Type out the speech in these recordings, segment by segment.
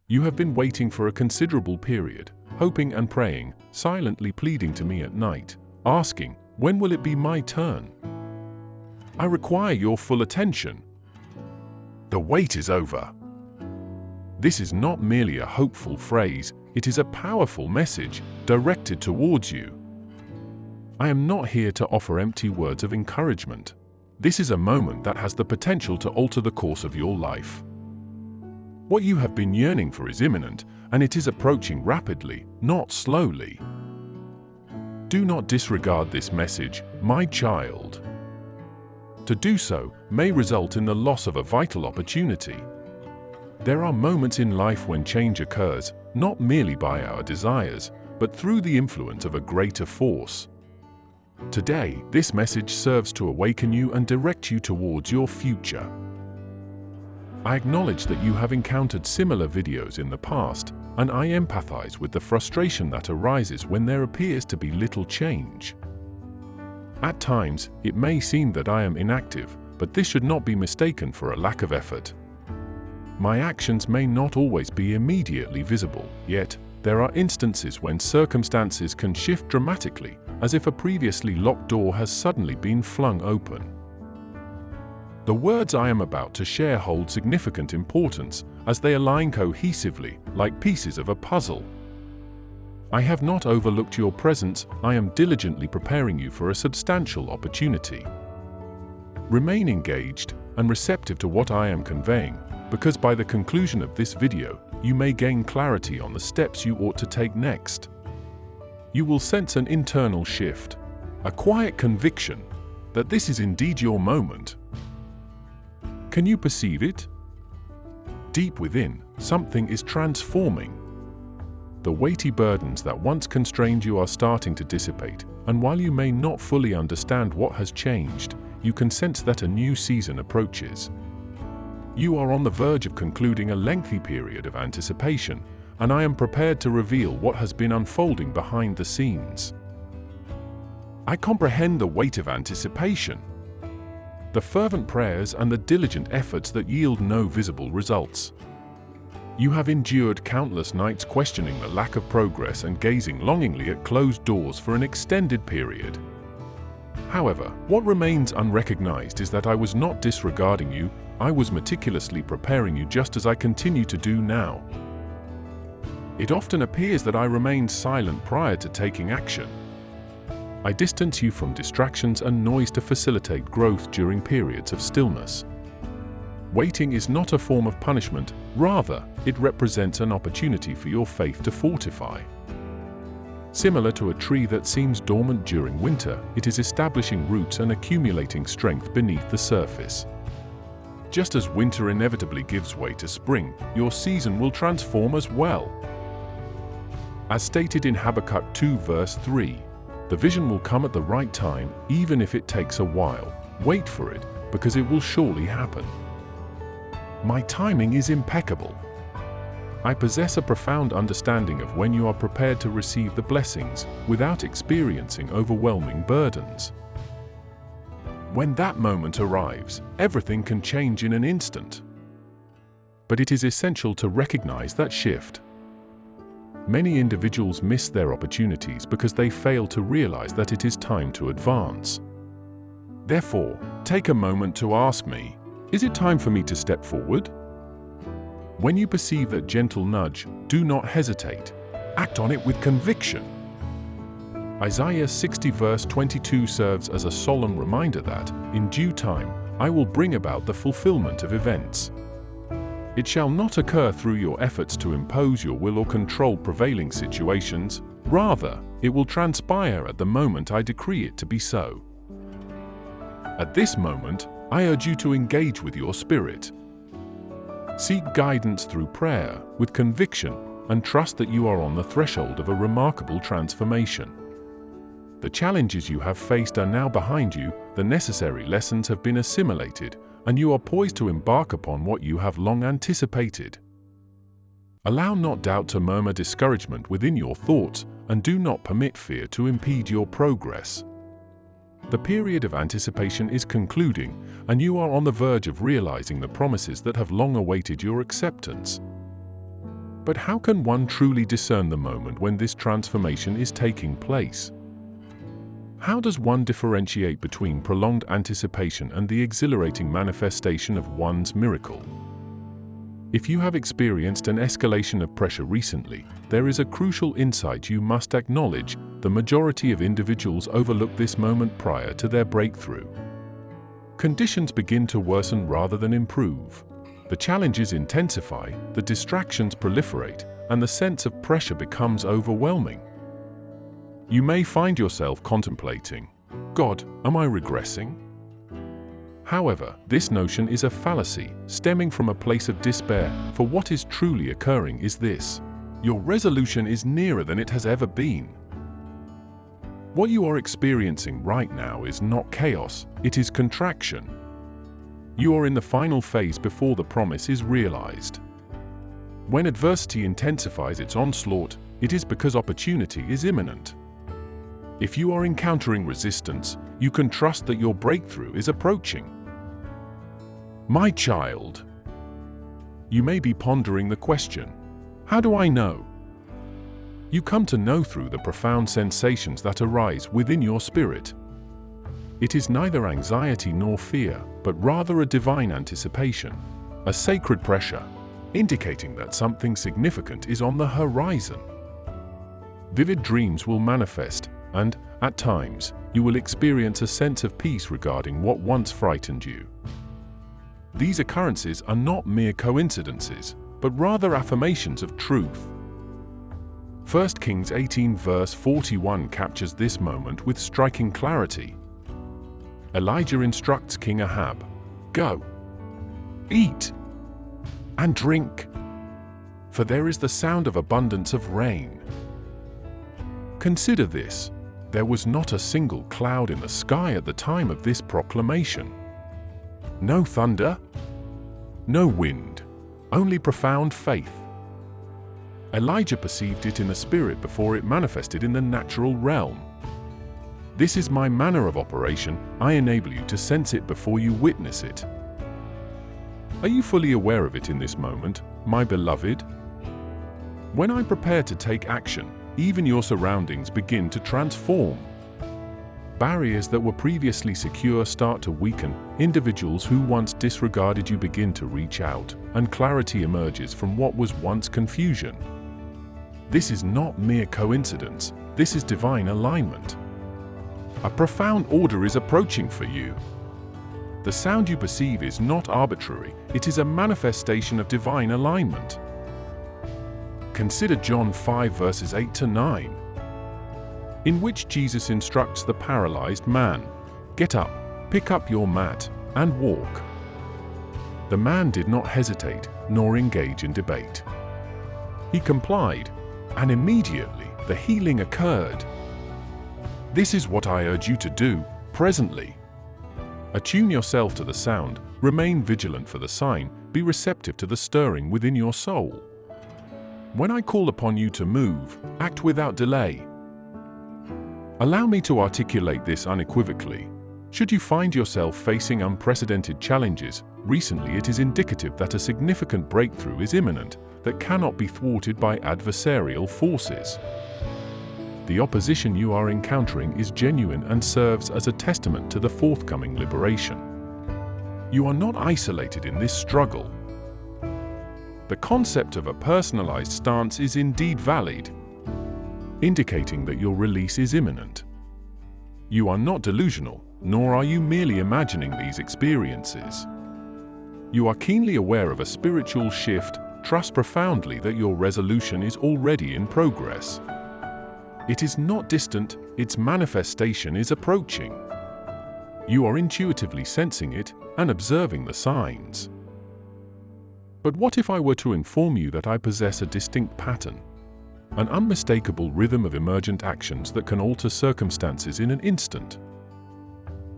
You have been waiting for a considerable period, hoping and praying, silently pleading to me at night, asking, when will it be my turn? I require your full attention. The wait is over. This is not merely a hopeful phrase, it is a powerful message directed towards you. I am not here to offer empty words of encouragement. This is a moment that has the potential to alter the course of your life. What you have been yearning for is imminent, and it is approaching rapidly, not slowly. Do not disregard this message, my child. To do so may result in the loss of a vital opportunity. There are moments in life when change occurs, not merely by our desires, but through the influence of a greater force. Today, this message serves to awaken you and direct you towards your future. I acknowledge that you have encountered similar videos in the past, and I empathize with the frustration that arises when there appears to be little change. At times, it may seem that I am inactive, but this should not be mistaken for a lack of effort. My actions may not always be immediately visible, yet there are instances when circumstances can shift dramatically, as if a previously locked door has suddenly been flung open. The words I am about to share hold significant importance, as they align cohesively, like pieces of a puzzle. I have not overlooked your presence, I am diligently preparing you for a substantial opportunity. Remain engaged and receptive to what I am conveying, because by the conclusion of this video, you may gain clarity on the steps you ought to take next. You will sense an internal shift, a quiet conviction that this is indeed your moment. Can you perceive it? Deep within, something is transforming. The weighty burdens that once constrained you are starting to dissipate, and while you may not fully understand what has changed, you can sense that a new season approaches. You are on the verge of concluding a lengthy period of anticipation, and I am prepared to reveal what has been unfolding behind the scenes. I comprehend the weight of anticipation, the fervent prayers and the diligent efforts that yield no visible results. You have endured countless nights questioning the lack of progress and gazing longingly at closed doors for an extended period. However, what remains unrecognized is that I was not disregarding you, I was meticulously preparing you just as I continue to do now. It often appears that I remained silent prior to taking action. I distance you from distractions and noise to facilitate growth during periods of stillness. Waiting is not a form of punishment, rather, it represents an opportunity for your faith to fortify. Similar to a tree that seems dormant during winter, it is establishing roots and accumulating strength beneath the surface. Just as winter inevitably gives way to spring, your season will transform as well. As stated in Habakkuk 2 verse 3, the vision will come at the right time, even if it takes a while. Wait for it, because it will surely happen. My timing is impeccable. I possess a profound understanding of when you are prepared to receive the blessings without experiencing overwhelming burdens. When that moment arrives, everything can change in an instant. But it is essential to recognize that shift. Many individuals miss their opportunities because they fail to realize that it is time to advance. Therefore, take a moment to ask me, is it time for me to step forward? When you perceive that gentle nudge, do not hesitate. Act on it with conviction. Isaiah 60 verse 22 serves as a solemn reminder that, in due time, I will bring about the fulfillment of events. It shall not occur through your efforts to impose your will or control prevailing situations, rather, it will transpire at the moment I decree it to be so. At this moment, I urge you to engage with your spirit. Seek guidance through prayer, with conviction, and trust that you are on the threshold of a remarkable transformation. The challenges you have faced are now behind you, the necessary lessons have been assimilated, and you are poised to embark upon what you have long anticipated. Allow not doubt to murmur discouragement within your thoughts, and do not permit fear to impede your progress. The period of anticipation is concluding, and you are on the verge of realizing the promises that have long awaited your acceptance. But how can one truly discern the moment when this transformation is taking place? How does one differentiate between prolonged anticipation and the exhilarating manifestation of one's miracle? If you have experienced an escalation of pressure recently, there is a crucial insight you must acknowledge. The majority of individuals overlook this moment prior to their breakthrough. Conditions begin to worsen rather than improve. The challenges intensify, the distractions proliferate, and the sense of pressure becomes overwhelming. You may find yourself contemplating, "God, am I regressing?" However, this notion is a fallacy, stemming from a place of despair, for what is truly occurring is this: your resolution is nearer than it has ever been. What you are experiencing right now is not chaos, it is contraction. You are in the final phase before the promise is realized. When adversity intensifies its onslaught, it is because opportunity is imminent. If you are encountering resistance, you can trust that your breakthrough is approaching. My child, you may be pondering the question, how do I know? You come to know through the profound sensations that arise within your spirit. It is neither anxiety nor fear, but rather a divine anticipation, a sacred pressure, indicating that something significant is on the horizon. Vivid dreams will manifest, and, at times, you will experience a sense of peace regarding what once frightened you. These occurrences are not mere coincidences, but rather affirmations of truth. 1 Kings 18 verse 41 captures this moment with striking clarity. Elijah instructs King Ahab, "Go, eat, and drink, for there is the sound of abundance of rain." Consider this: there was not a single cloud in the sky at the time of this proclamation. No thunder, no wind, only profound faith. Elijah perceived it in the spirit before it manifested in the natural realm. This is my manner of operation. I enable you to sense it before you witness it. Are you fully aware of it in this moment, my beloved? When I prepare to take action, even your surroundings begin to transform. Barriers that were previously secure start to weaken, individuals who once disregarded you begin to reach out, and clarity emerges from what was once confusion. This is not mere coincidence, this is divine alignment. A profound order is approaching for you. The sound you perceive is not arbitrary, it is a manifestation of divine alignment. Consider John 5 verses 8 to 9. In which Jesus instructs the paralyzed man, "Get up, pick up your mat, and walk." The man did not hesitate, nor engage in debate. He complied, and immediately the healing occurred. This is what I urge you to do, presently. Attune yourself to the sound, remain vigilant for the sign, be receptive to the stirring within your soul. When I call upon you to move, act without delay. Allow me to articulate this unequivocally. Should you find yourself facing unprecedented challenges, recently it is indicative that a significant breakthrough is imminent that cannot be thwarted by adversarial forces. The opposition you are encountering is genuine and serves as a testament to the forthcoming liberation. You are not isolated in this struggle. The concept of a personalized stance is indeed valid, indicating that your release is imminent. You are not delusional, nor are you merely imagining these experiences. You are keenly aware of a spiritual shift, trust profoundly that your resolution is already in progress. It is not distant, its manifestation is approaching. You are intuitively sensing it and observing the signs. But what if I were to inform you that I possess a distinct pattern? An unmistakable rhythm of emergent actions that can alter circumstances in an instant.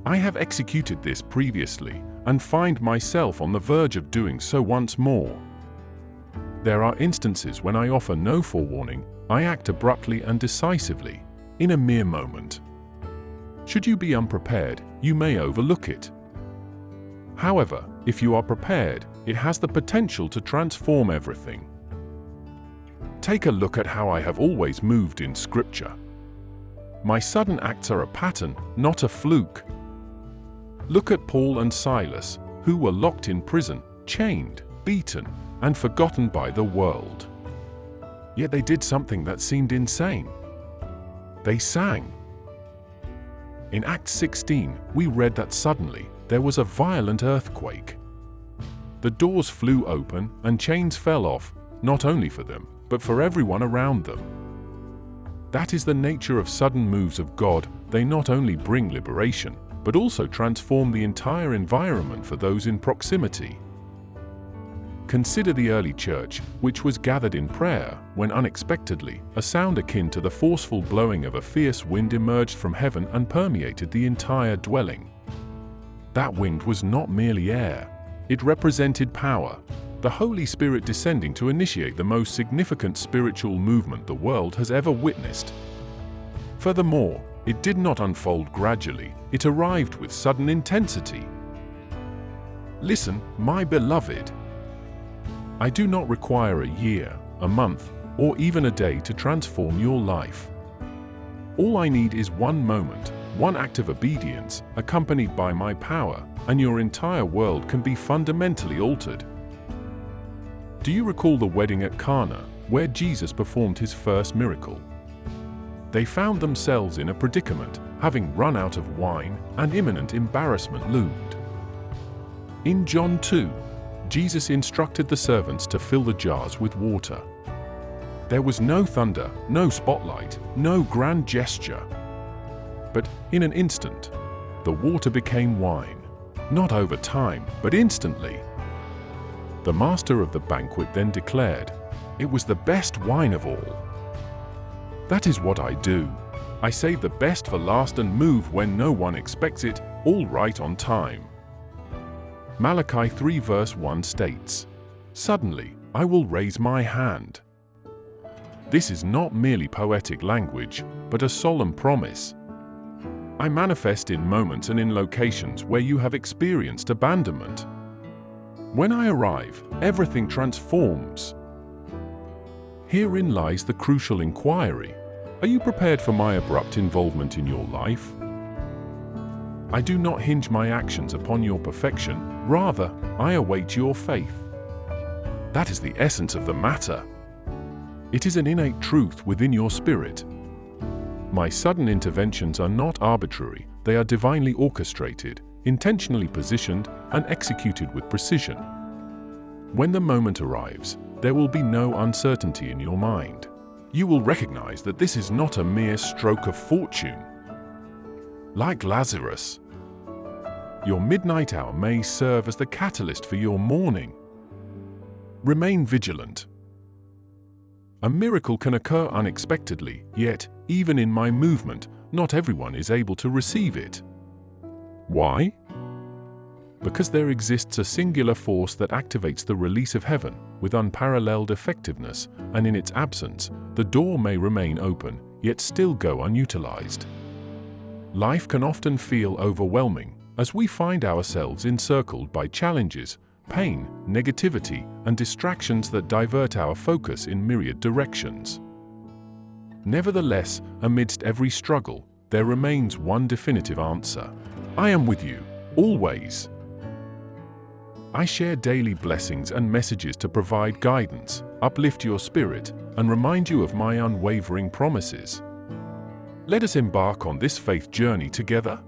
I have executed this previously and find myself on the verge of doing so once more. There are instances when I offer no forewarning, I act abruptly and decisively, in a mere moment. Should you be unprepared, you may overlook it. However, if you are prepared, it has the potential to transform everything. Take a look at how I have always moved in Scripture. My sudden acts are a pattern, not a fluke. Look at Paul and Silas, who were locked in prison, chained, beaten, and forgotten by the world. Yet they did something that seemed insane. They sang. In Acts 16, we read that suddenly there was a violent earthquake. The doors flew open and chains fell off, not only for them, but for everyone around them. That is the nature of sudden moves of God. They not only bring liberation, but also transform the entire environment for those in proximity. Consider the early church, which was gathered in prayer, when unexpectedly, a sound akin to the forceful blowing of a fierce wind emerged from heaven and permeated the entire dwelling. That wind was not merely air. It represented power, the Holy Spirit descending to initiate the most significant spiritual movement the world has ever witnessed. Furthermore, it did not unfold gradually, it arrived with sudden intensity. Listen, my beloved. I do not require a year, a month, or even a day to transform your life. All I need is one moment, one act of obedience, accompanied by my power, and your entire world can be fundamentally altered. Do you recall the wedding at Cana, where Jesus performed his first miracle? They found themselves in a predicament, having run out of wine, and imminent embarrassment loomed. In John 2, Jesus instructed the servants to fill the jars with water. There was no thunder, no spotlight, no grand gesture. But in an instant, the water became wine, not over time, but instantly. The master of the banquet then declared, "It was the best wine of all." That is what I do. I save the best for last and move when no one expects it, all right on time. Malachi 3 verse 1 states, "Suddenly, I will raise my hand." This is not merely poetic language, but a solemn promise. I manifest in moments and in locations where you have experienced abandonment. When I arrive, everything transforms. Herein lies the crucial inquiry. Are you prepared for my abrupt involvement in your life? I do not hinge my actions upon your perfection, rather, I await your faith. That is the essence of the matter. It is an innate truth within your spirit. My sudden interventions are not arbitrary, they are divinely orchestrated, intentionally positioned, and executed with precision. When the moment arrives, there will be no uncertainty in your mind. You will recognize that this is not a mere stroke of fortune. Like Lazarus, your midnight hour may serve as the catalyst for your morning. Remain vigilant. A miracle can occur unexpectedly, yet, even in my movement, not everyone is able to receive it. Why? Because there exists a singular force that activates the release of heaven with unparalleled effectiveness, and in its absence, the door may remain open, yet still go unutilized. Life can often feel overwhelming as we find ourselves encircled by challenges, pain, negativity, and distractions that divert our focus in myriad directions. Nevertheless, amidst every struggle, there remains one definitive answer. I am with you, always. I share daily blessings and messages to provide guidance, uplift your spirit, and remind you of my unwavering promises. Let us embark on this faith journey together.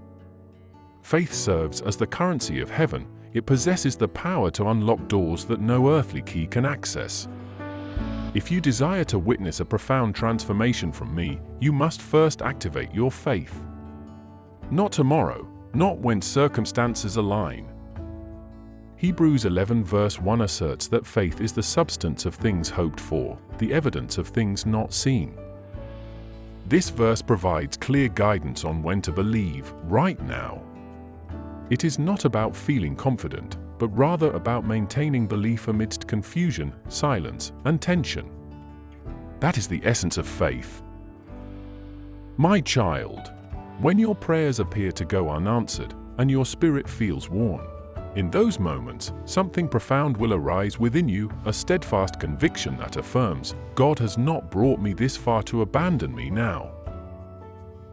Faith serves as the currency of heaven. It possesses the power to unlock doors that no earthly key can access. If you desire to witness a profound transformation from me, you must first activate your faith. Not tomorrow, not when circumstances align. Hebrews 11 verse 1 asserts that faith is the substance of things hoped for, the evidence of things not seen. This verse provides clear guidance on when to believe, right now. It is not about feeling confident, but rather about maintaining belief amidst confusion, silence, and tension. That is the essence of faith. My child, when your prayers appear to go unanswered and your spirit feels worn, In those moments, something profound will arise within you, a steadfast conviction that affirms, God has not brought me this far to abandon me now.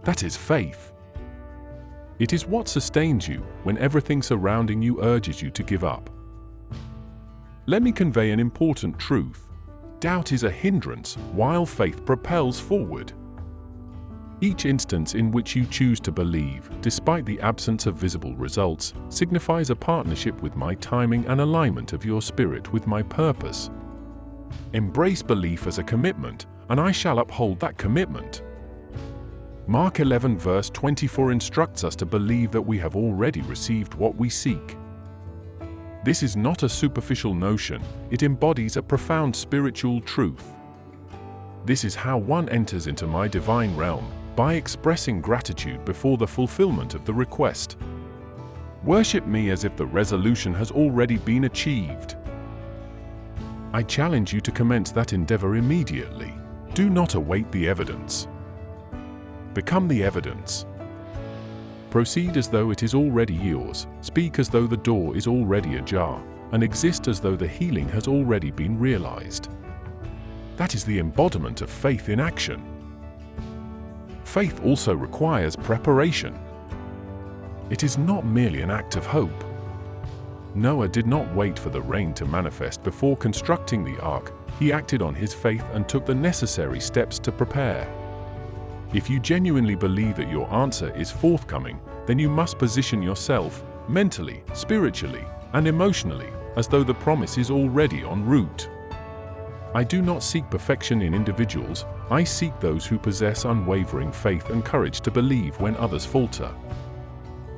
That is faith. It is what sustains you when everything surrounding you urges you to give up. Let me convey an important truth. Doubt is a hindrance, while faith propels forward. Each instance in which you choose to believe, despite the absence of visible results, signifies a partnership with my timing and alignment of your spirit with my purpose. Embrace belief as a commitment, and I shall uphold that commitment. Mark 11 verse 24 instructs us to believe that we have already received what we seek. This is not a superficial notion, it embodies a profound spiritual truth. This is how one enters into my divine realm, by expressing gratitude before the fulfillment of the request. Worship me as if the resolution has already been achieved. I challenge you to commence that endeavor immediately. Do not await the evidence. Become the evidence. Proceed as though it is already yours, speak as though the door is already ajar, and exist as though the healing has already been realized. That is the embodiment of faith in action. Faith also requires preparation. It is not merely an act of hope. Noah did not wait for the rain to manifest before constructing the ark. He acted on his faith and took the necessary steps to prepare. If you genuinely believe that your answer is forthcoming, then you must position yourself, mentally, spiritually, and emotionally, as though the promise is already en route. I do not seek perfection in individuals, I seek those who possess unwavering faith and courage to believe when others falter.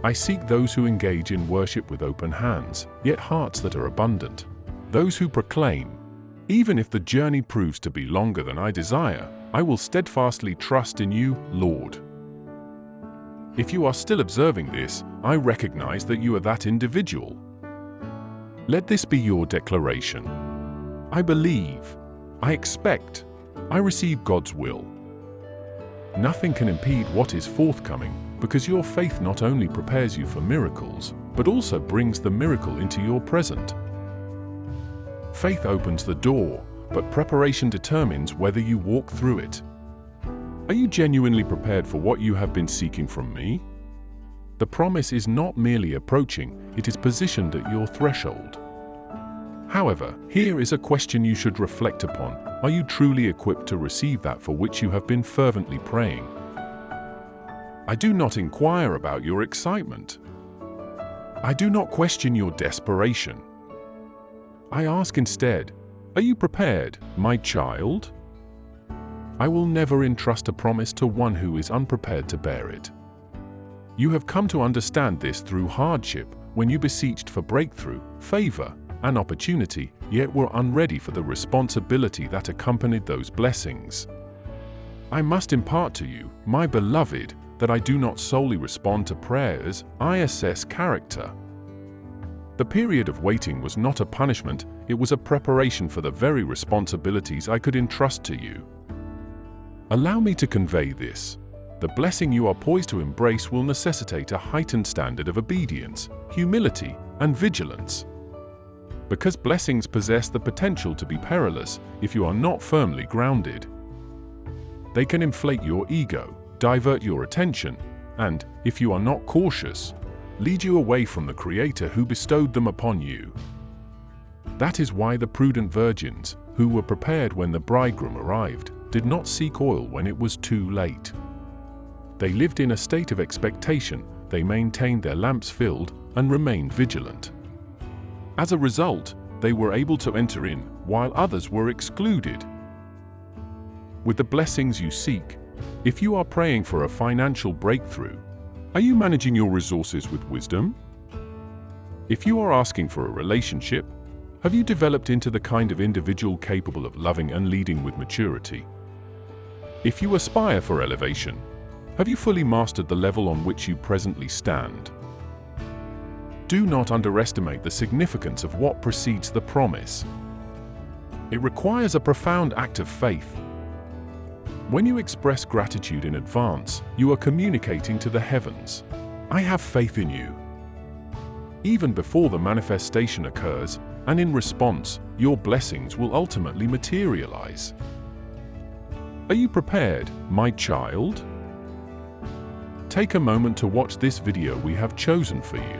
I seek those who engage in worship with open hands, yet hearts that are abundant. Those who proclaim, even if the journey proves to be longer than I desire, I will steadfastly trust in you, Lord. If you are still observing this, I recognize that you are that individual. Let this be your declaration. I believe, I expect, I receive God's will. Nothing can impede what is forthcoming, because your faith not only prepares you for miracles, but also brings the miracle into your present. Faith opens the door, but preparation determines whether you walk through it. Are you genuinely prepared for what you have been seeking from me? The promise is not merely approaching, it is positioned at your threshold. However, here is a question you should reflect upon. Are you truly equipped to receive that for which you have been fervently praying? I do not inquire about your excitement. I do not question your desperation. I ask instead, are you prepared, my child? I will never entrust a promise to one who is unprepared to bear it. You have come to understand this through hardship, when you beseeched for breakthrough, favor, and opportunity, yet were unready for the responsibility that accompanied those blessings. I must impart to you, my beloved, that I do not solely respond to prayers, I assess character. The period of waiting was not a punishment, it was a preparation for the very responsibilities I could entrust to you. Allow me to convey this. The blessing you are poised to embrace will necessitate a heightened standard of obedience, humility, and vigilance. Because blessings possess the potential to be perilous if you are not firmly grounded. They can inflate your ego, divert your attention, and, if you are not cautious, lead you away from the Creator who bestowed them upon you. That is why the prudent virgins, who were prepared when the bridegroom arrived, did not seek oil when it was too late. They lived in a state of expectation, they maintained their lamps filled, and remained vigilant. As a result, they were able to enter in, while others were excluded. With the blessings you seek, if you are praying for a financial breakthrough, are you managing your resources with wisdom? If you are asking for a relationship, have you developed into the kind of individual capable of loving and leading with maturity? If you aspire for elevation, have you fully mastered the level on which you presently stand? Do not underestimate the significance of what precedes the promise. It requires a profound act of faith. When you express gratitude in advance, you are communicating to the heavens, I have faith in you. even before the manifestation occurs, and in response, your blessings will ultimately materialize. Are you prepared, my child? Take a moment to watch this video we have chosen for you.